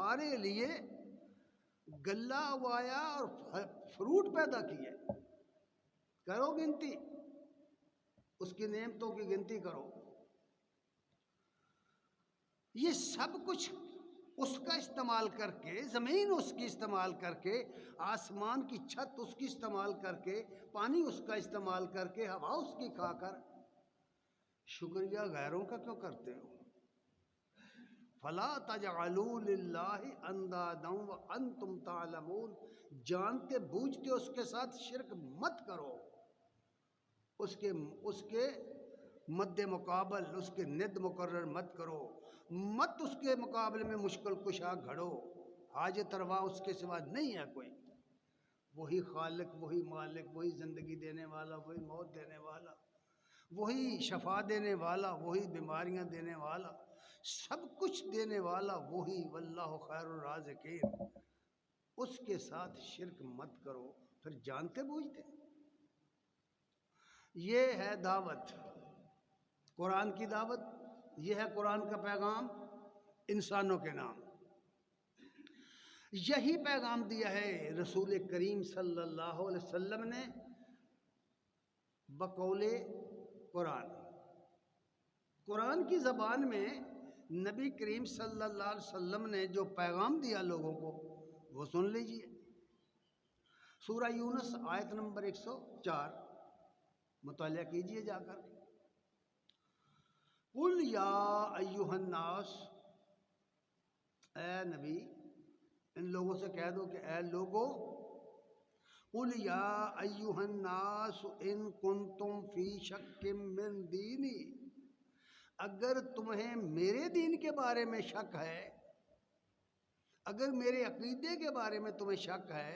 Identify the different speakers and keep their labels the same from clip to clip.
Speaker 1: تمہارے لیے گلہ اگایا اور فروٹ پیدا کیے. کرو گنتی، اس کی نعمتوں کی گنتی کرو. یہ سب کچھ اس کا استعمال کر کے، زمین اس کی استعمال کر کے، آسمان کی چھت اس کی استعمال کر کے، پانی اس کا استعمال کر کے، ہوا اس کی کھا کر شکریہ غیروں کا کیوں کرتے ہو؟ فلا تجعلوا للہ اندادا وانتم تعلمون. جانتے بوجھتے اس کے ساتھ شرک مت کرو. اس کے مد مقابل اس کے ند مقرر مت کرو. مت اس کے مقابلے میں مشکل کشا گھڑو. حاجت روا اس کے سوا نہیں ہے کوئی. وہی خالق، وہی مالک، وہی زندگی دینے والا، وہی موت دینے والا، وہی شفا دینے والا، وہی بیماریاں دینے والا، سب کچھ دینے والا وہی. واللہ خیر الرازقین. اس کے ساتھ شرک مت کرو. پھر جانتے بوجھتے. یہ ہے دعوت، قرآن کی دعوت. یہ ہے قرآن کا پیغام انسانوں کے نام. یہی پیغام دیا ہے رسول کریم صلی اللہ علیہ وسلم نے بقول قرآن. قرآن کی زبان میں نبی کریم صلی اللہ علیہ وسلم نے جو پیغام دیا لوگوں کو وہ سن لیجئے. سورہ یونس آیت نمبر 104 مطالعہ کیجئے جا کر. قل یا ایھا الناس، اے نبی ان لوگوں سے کہہ دو کہ اے لوگو، قل یا ایھا الناس ان کنتم فی شک من دینی، اگر تمہیں میرے دین کے بارے میں شک ہے، اگر میرے عقیدے کے بارے میں تمہیں شک ہے،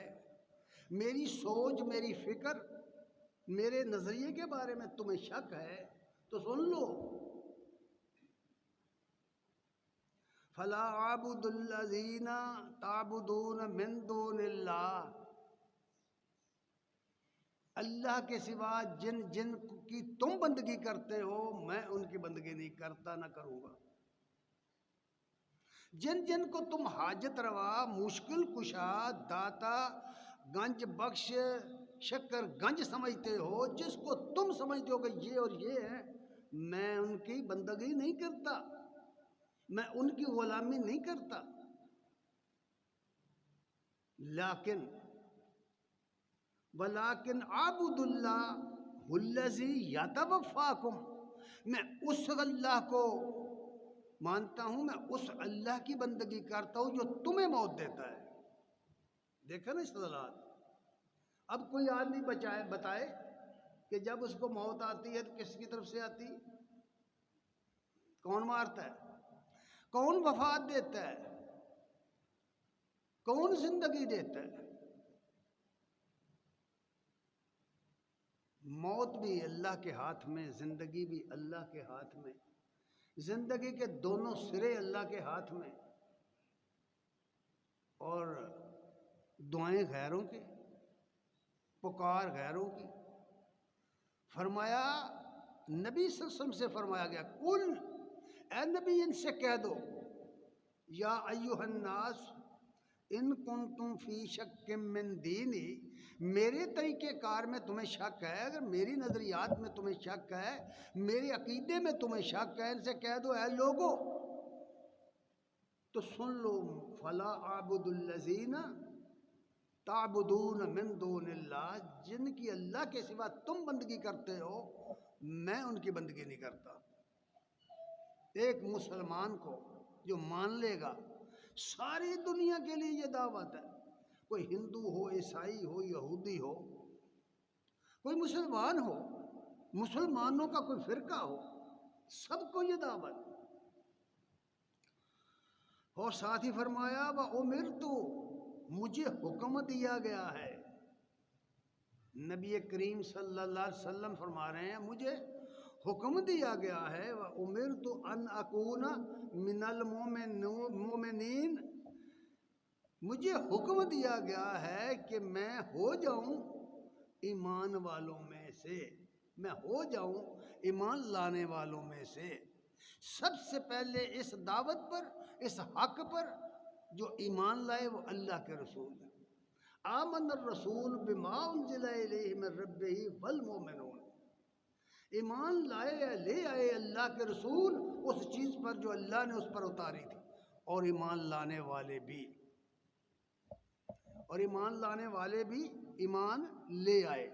Speaker 1: میری سوچ، میری فکر، میرے نظریے کے بارے میں تمہیں شک ہے تو سن لو. فلا اعبد الذین تعبدون من دون اللہ، اللہ کے سوا جن جن کی تم بندگی کرتے ہو میں ان کی بندگی نہیں کرتا، نہ کروں گا. جن جن کو تم حاجت روا، مشکل کشا، داتا، گنج بخش، شکر گنج سمجھتے ہو، جس کو تم سمجھتے ہو کہ یہ اور یہ ہے، میں ان کی بندگی نہیں کرتا، میں ان کی غلامی نہیں کرتا. ولیکن اعبد اللہ الذی یتوفاکم، میں اس اللہ کو مانتا ہوں، میں اس اللہ کی بندگی کرتا ہوں جو تمہیں موت دیتا ہے. دیکھا نا استدلال. اب کوئی آدمی بتائے کہ جب اس کو موت آتی ہے تو کس کی طرف سے آتی؟ کون مارتا ہے؟ کون وفات دیتا ہے؟ کون زندگی دیتا ہے؟ موت بھی اللہ کے ہاتھ میں، زندگی بھی اللہ کے ہاتھ میں. زندگی کے دونوں سرے اللہ کے ہاتھ میں، اور دعائیں غیروں کی، پکار غیروں کی. فرمایا نبی صلی اللہ علیہ وسلم سے فرمایا گیا، قل، اے نبی ان سے کہہ دو، یا ایھا الناس ان کنتم فی شک من دینی، میرے طریقہ کار میں تمہیں شک ہے، اگر میری نظریات میں تمہیں شک ہے، میرے عقیدے میں تمہیں شک ہے، ان سے کہہ دو اے لوگو تو سن لو، فلا اعبد الذین تعبدون من دون اللہ، جن کی اللہ کے سوا تم بندگی کرتے ہو میں ان کی بندگی نہیں کرتا. ایک مسلمان کو جو مان لے گا، ساری دنیا کے لیے یہ دعوت ہے، کوئی ہندو ہو، عیسائی ہو، یہودی ہو، کوئی مسلمان ہو، مسلمانوں کا کوئی فرقہ ہو، سب کو یہ دعوت. اور ساتھ ہی فرمایا وَأُمِرْتُ، مجھے حکم دیا گیا ہے. نبی کریم صلی اللہ علیہ وسلم فرما رہے ہیں مجھے حکم دیا گیا ہے، وَأُمِرْتُ أَنْ أَكُونَ مِنَ الْمُؤْمِنِينَ، مجھے حکم دیا گیا ہے کہ میں ہو جاؤں ایمان والوں میں سے، میں ہو جاؤں ایمان لانے والوں میں سے. سب سے پہلے اس دعوت پر، اس حق پر جو ایمان لائے وہ اللہ کے رسول ہیں۔ آمن الرسول بما انزل الیہ من ربہ والمؤمنون، ایمان لائے یا لے آئے اللہ کے رسول اس چیز پر جو اللہ نے اس پر اتاری تھی، اور ایمان لانے والے بھی، اور ایمان لانے والے بھی ایمان لے آئے۔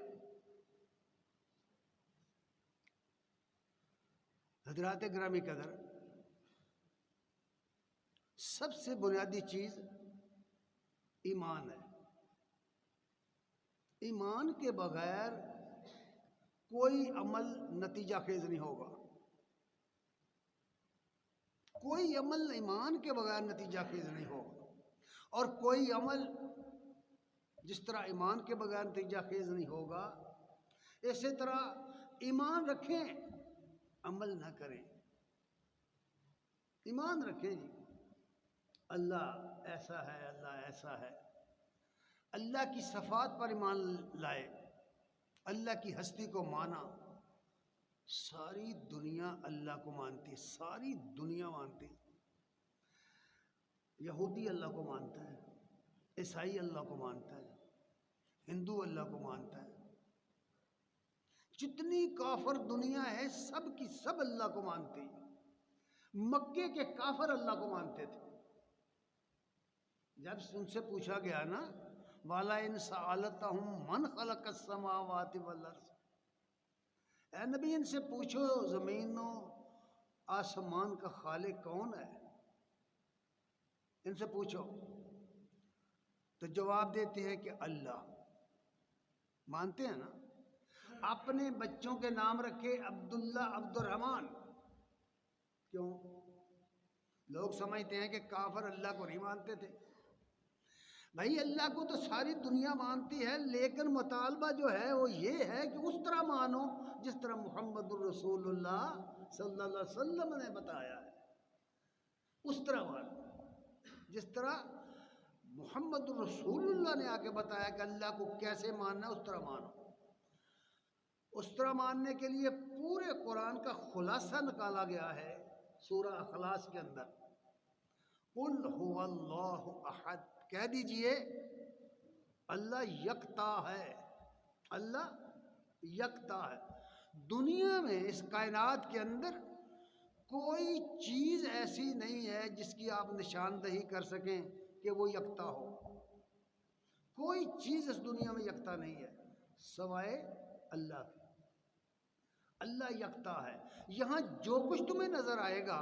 Speaker 1: حضرات گرامی قدر، سب سے بنیادی چیز ایمان ہے۔ ایمان کے بغیر کوئی عمل نتیجہ خیز نہیں ہوگا، کوئی عمل ایمان کے بغیر نتیجہ خیز نہیں ہوگا، اور کوئی عمل جس طرح ایمان کے بغیر نتیجہ خیز نہیں ہوگا، اسی طرح ایمان رکھیں عمل نہ کریں۔ ایمان رکھیں جی، اللہ ایسا ہے، اللہ ایسا ہے، اللہ کی صفات پر ایمان لائے، اللہ کی ہستی کو مانا۔ ساری دنیا اللہ کو مانتی ہے، ساری دنیا مانتی ہے۔ یہودی اللہ کو مانتا ہے، عیسائی اللہ کو مانتا ہے، ہندو اللہ کو مانتا ہے، جتنی کافر دنیا ہے سب کی سب اللہ کو مانتی ہے۔ مکے کے کافر اللہ کو مانتے تھے۔ جب ان سے پوچھا گیا نا وَلَئِنْ سَأَلْتَهُمْ مَنْ خَلَقَ السَّمَاوَاتِ وَالْأَرْضَ، اے نبی ان سے پوچھو زمین و آسمان کا خالق کون ہے، ان سے پوچھو، تو جواب دیتے ہیں کہ اللہ۔ مانتے ہیں نا؟ اپنے بچوں کے نام رکھے عبداللہ، عبد الرحمن، کیوں؟ لوگ سمجھتے ہیں کہ کافر اللہ کو نہیں مانتے تھے۔ بھائی اللہ کو تو ساری دنیا مانتی ہے، لیکن مطالبہ جو ہے وہ یہ ہے کہ اس طرح مانو جس طرح محمد الرسول اللہ صلی اللہ علیہ وسلم نے بتایا ہے، اس طرح مانو جس طرح محمد الرسول اللہ نے آ کے بتایا کہ اللہ کو کیسے ماننا ہے، اس طرح مانو۔ اس طرح ماننے کے لیے پورے قرآن کا خلاصہ نکالا گیا ہے سورہ اخلاص کے اندر۔ قل هو اللہ احد، کہہ دیجئے اللہ یکتا ہے، اللہ یکتا ہے۔ دنیا میں اس کائنات کے اندر کوئی چیز ایسی نہیں ہے جس کی آپ نشاندہی کر سکیں کہ وہ یکتا ہو۔ کوئی چیز اس دنیا میں یکتا نہیں ہے سوائے اللہ کی۔ اللہ یکتا ہے۔ یہاں جو کچھ تمہیں نظر آئے گا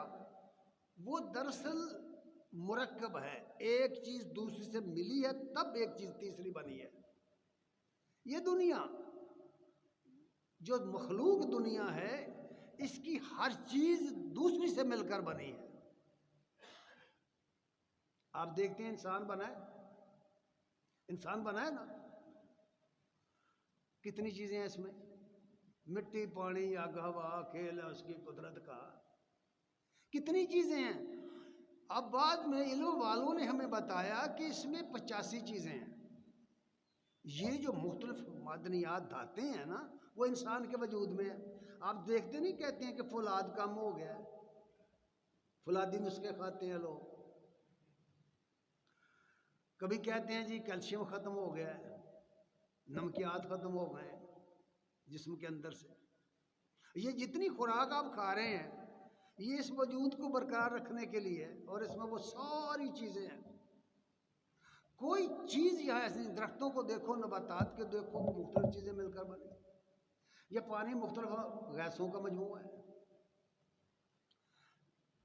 Speaker 1: وہ دراصل مرکب ہے، ایک چیز دوسری سے ملی ہے تب ایک چیز تیسری بنی ہے۔ یہ دنیا جو مخلوق دنیا ہے اس کی ہر چیز دوسری سے مل کر بنی ہے۔ آپ دیکھتے ہیں انسان بنا ہے، انسان بنا ہے نا، کتنی چیزیں ہیں اس میں، مٹی، پانی، آگ، ہوا، کھیل ہے اس کی قدرت کا، کتنی چیزیں ہیں۔ اب بعد میں علم والوں نے ہمیں بتایا کہ اس میں 85 چیزیں ہیں۔ یہ جو مختلف معدنیات دھاتیں ہیں نا وہ انسان کے وجود میں ہیں۔ آپ دیکھتے نہیں، کہتے ہیں کہ فولاد کم ہو گیا ہے، فولادی نسخے کھاتے ہیں لوگ، کبھی کہتے ہیں جی کیلشیم ختم ہو گیا ہے، نمکیات ختم ہو گئے ہیں جسم کے اندر سے۔ یہ جتنی خوراک آپ کھا رہے ہیں یہ اس وجود کو برقرار رکھنے کے لیے، اور اس میں وہ ساری چیزیں ہیں۔ کوئی چیز یہاں ایسی، درختوں کو دیکھو، نباتات کے دیکھو، وہ مختلف چیزیں مل کر بنے۔ یہ پانی مختلف گیسوں کا مجموعہ ہے۔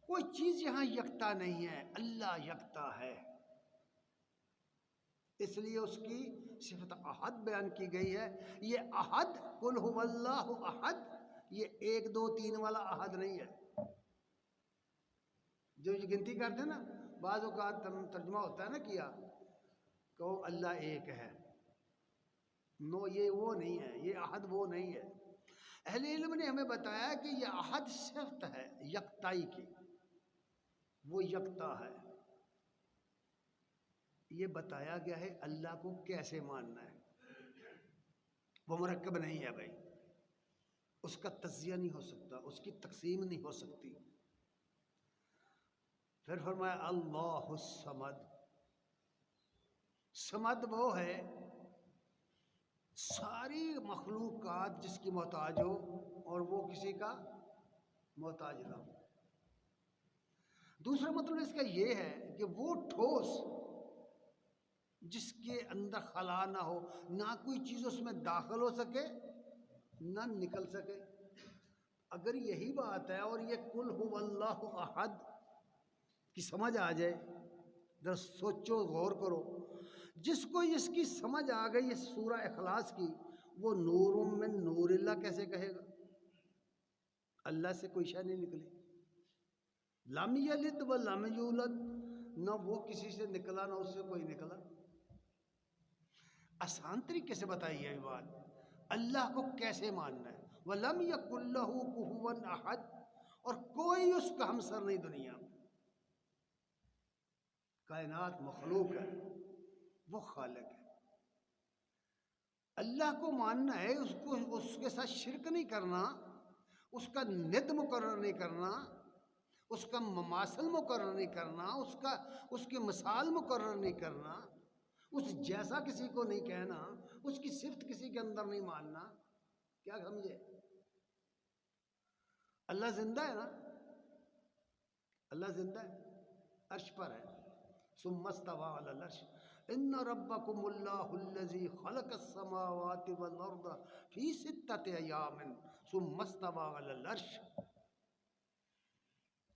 Speaker 1: کوئی چیز یہاں یکتا نہیں ہے، اللہ یکتا ہے۔ اس لیے اس کی صفت احد بیان کی گئی ہے۔ یہ احد، قل هو اللہ احد، یہ 1 2 3 والا احد نہیں ہے جو یہ گنتی کرتے ہیں نا۔ بعض اوقات ترجمہ ہوتا ہے نا کیا کہ اللہ ایک ہے، نو، یہ وہ نہیں ہے، یہ احد وہ نہیں ہے۔ اہل علم نے ہمیں بتایا کہ یہ احد صفت ہے یکتائی کی، وہ یکتا ہے۔ یہ بتایا گیا ہے اللہ کو کیسے ماننا ہے، وہ مرکب نہیں ہے بھائی، اس کا تجزیہ نہیں ہو سکتا، اس کی تقسیم نہیں ہو سکتی۔ پھر فرمایا اللہ الصمد، صمد وہ ہے ساری مخلوقات جس کی محتاج ہو اور وہ کسی کا محتاج نہ ہو۔ دوسرا مطلب اس کا یہ ہے کہ وہ ٹھوس جس کے اندر خلا نہ ہو، نہ کوئی چیز اس میں داخل ہو سکے نہ نکل سکے۔ اگر یہی بات ہے اور یہ قل هو اللہ احد کی سمجھ آ جائے، ذرا سوچو غور کرو، جس کو اس کی سمجھ آ گئی اس سورہ اخلاص کی، وہ نور من نور اللہ کیسے کہے گا؟ اللہ سے کوئی شے نہیں نکلی، لم یلد و لم یولد، نہ وہ کسی سے نکلا نہ اس سے کوئی نکلا۔ آسان طریقے سے بتائی ہے یہ بات، اللہ کو کیسے ماننا ہے۔ وَلَمْ يَكُنْ لَهُ كُفُوًا أَحَدٌ، اور کوئی اس کا ہمسر نہیں دنیا میں۔ کائنات مخلوق ہے، وہ خالق ہے۔ اللہ کو ماننا ہے، اس کے ساتھ شرک نہیں کرنا، اس کا ند مقرر نہیں کرنا، اس کا مماثل مقرر نہیں کرنا، اس کی مثال مقرر نہیں کرنا، اس جیسا کسی کو نہیں کہنا، اس کی صفت کسی کے اندر نہیں ماننا۔ کیا سمجھے؟ اللہ زندہ ہے نا، اللہ زندہ ہے، عرش پر ہے۔ ثم استوى على العرش ان ربكم الله الذي خلق السماوات والارض في 6 ايام ثم استوى على العرش۔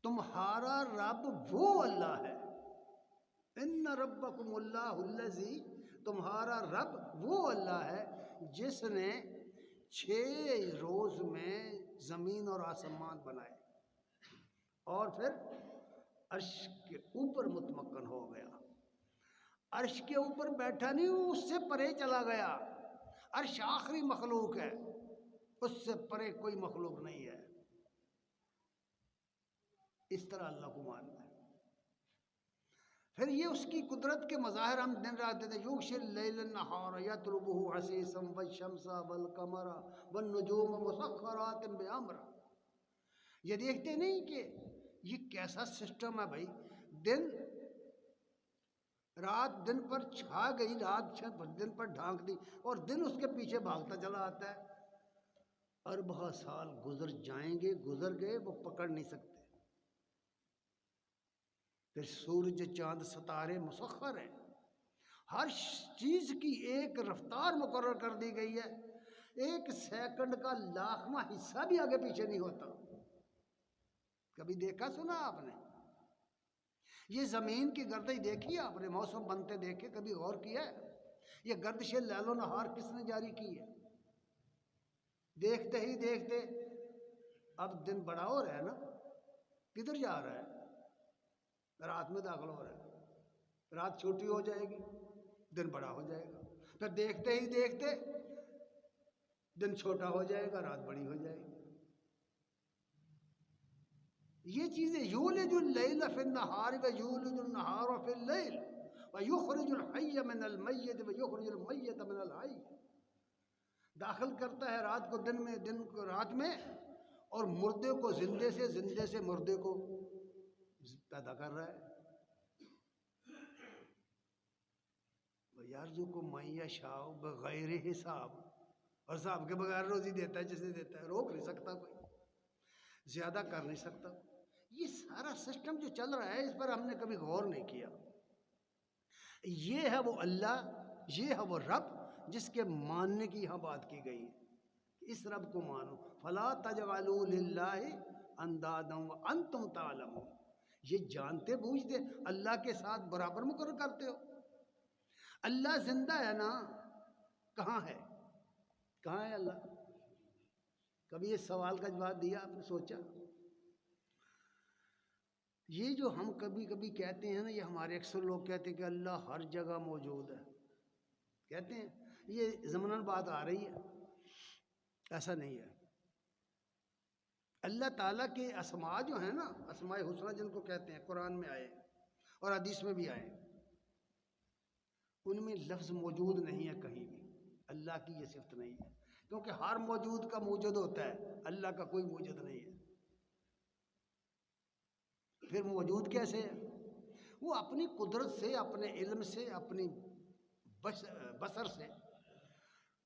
Speaker 1: تمہارا رب وہ اللہ ہے، ان ربکم اللہ الذی، تمہارا رب وہ اللہ ہے جس نے 6 روز میں زمین اور آسمان بنائے اور پھر عرش کے اوپر متمکن ہو گیا۔ عرش کے اوپر بیٹھا نہیں، اس سے پرے چلا گیا۔ عرش آخری مخلوق ہے، اس سے پرے کوئی مخلوق نہیں ہے۔ اس طرح اللہ کو ماننا ہے۔ پھر یہ اس کی قدرت کے مظاہر ہم دن رات دیتے ہیں، یغشی اللیل النہار یطلبہ حثیثا والشمس والقمر والنجوم مسخرات بامرہ۔ یہ دیکھتے نہیں کہ یہ کیسا سسٹم ہے بھائی، رات دن پر چھا گئی، رات دن پر ڈھانک دی اور دن اس کے پیچھے بھاگتا چلا آتا ہے۔ اربع سال گزر جائیں گے، گزر گئے، وہ پکڑ نہیں سکتے۔ پھر سورج چاند ستارے مسخر ہیں، ہر چیز کی ایک رفتار مقرر کر دی گئی ہے، 1 سیکنڈ کا 1,00,000واں حصہ بھی آگے پیچھے نہیں ہوتا۔ کبھی دیکھا سنا آپ نے؟ یہ زمین کی گردش دیکھی ہے آپ نے؟ موسم بنتے دیکھے، کبھی غور کیا ہے؟ یہ گردش لیل و نہار کس نے جاری کی ہے؟ دیکھتے ہی دیکھتے اب دن بڑا ہو رہا ہے نا، کدھر جا رہا ہے؟ رات میں داخل ہو رہا ہے، رات چھوٹی ہو جائے گی، دن بڑا ہو جائے گا، پھر دیکھتے ہی دیکھتے دن چھوٹا ہو جائے گا، رات بڑی ہو جائے گی۔ یہ چیزیں یولج اللیل فی النہار ویولج النہار فی اللیل ویخرج الحی من المیت ویخرج المیت من الحی، داخل کرتا ہے رات کو دن میں، دن کو رات میں، اور مردے کو زندے سے، زندے سے مردے کو پیدا کر رہا ہے۔ وَيَرْزُقُ مَن يَشَاءُ بِغَيْرِ حساب، اور حساب کے بغیر روزی دیتا ہے جسے دیتا ہے، روک نہیں سکتا کوئی، زیادہ کر نہیں سکتا۔ یہ سارا سسٹم جو چل رہا ہے اس پر ہم نے کبھی غور نہیں کیا۔ یہ ہے وہ اللہ، یہ ہے وہ رب جس کے ماننے کی یہاں بات کی گئی ہے۔ اس رب کو مانو، فَلَا تَجْعَلُوا لِلَّهِ أَنْدَادًا وَأَنْتُمْ تَعْلَمُونَ، یہ جانتے بوجھتے اللہ کے ساتھ برابر مقرر کرتے ہو۔ اللہ زندہ ہے نا، کہاں ہے؟ کہاں ہے اللہ؟ کبھی اس سوال کا جواب دیا آپ نے؟ سوچا؟ یہ جو ہم کبھی کبھی کہتے ہیں نا، یہ ہمارے اکثر لوگ کہتے ہیں کہ اللہ ہر جگہ موجود ہے، کہتے ہیں، یہ ضمناً بات آ رہی ہے، ایسا نہیں ہے۔ اللہ تعالیٰ کے اسماء جو ہیں نا، اسماء حسنہ جن کو کہتے ہیں، قرآن میں آئے اور حدیث میں بھی آئے، ان میں لفظ موجود نہیں ہے کہیں بھی، اللہ کی یہ صفت نہیں ہے، کیونکہ ہر موجود کا موجود ہوتا ہے، اللہ کا کوئی موجود نہیں ہے۔ پھر موجود کیسے ہے؟ وہ اپنی قدرت سے، اپنے علم سے، اپنی بصر سے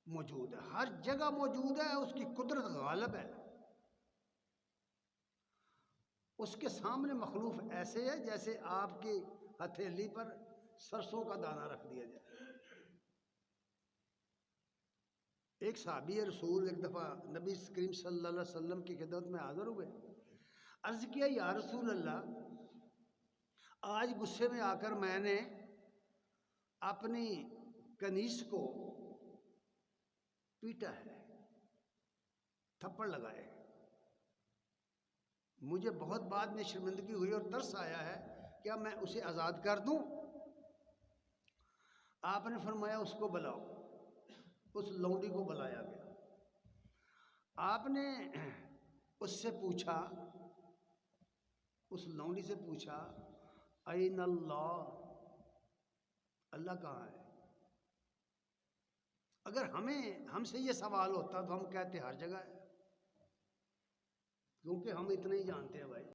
Speaker 1: موجود ہے، ہر جگہ موجود ہے، اس کی قدرت غالب ہے۔ اس کے سامنے مخلوق ایسے ہے جیسے آپ کی ہتھیلی پر سرسوں کا دانہ رکھ دیا جائے۔ ایک صحابی رسول ایک دفعہ نبی کریم صلی اللہ علیہ وسلم کی خدمت میں حاضر ہوئے، عرض کیا یا رسول اللہ، آج غصے میں آ کر میں نے اپنی کنیز کو پیٹا ہے، تھپڑ لگائے، مجھے بہت بعد میں شرمندگی ہوئی اور ترس آیا ہے، کیا میں اسے آزاد کر دوں؟ آپ نے فرمایا اس کو بلاؤ۔ اس لونڈی کو بلایا گیا، آپ نے اس سے پوچھا، اس لونڈی سے پوچھا این اللہ، اللہ کہاں ہے؟ اگر ہم سے یہ سوال ہوتا تو ہم کہتے ہر جگہ ہے، کیونکہ ہم اتنا ہی جانتے ہیں بھائی۔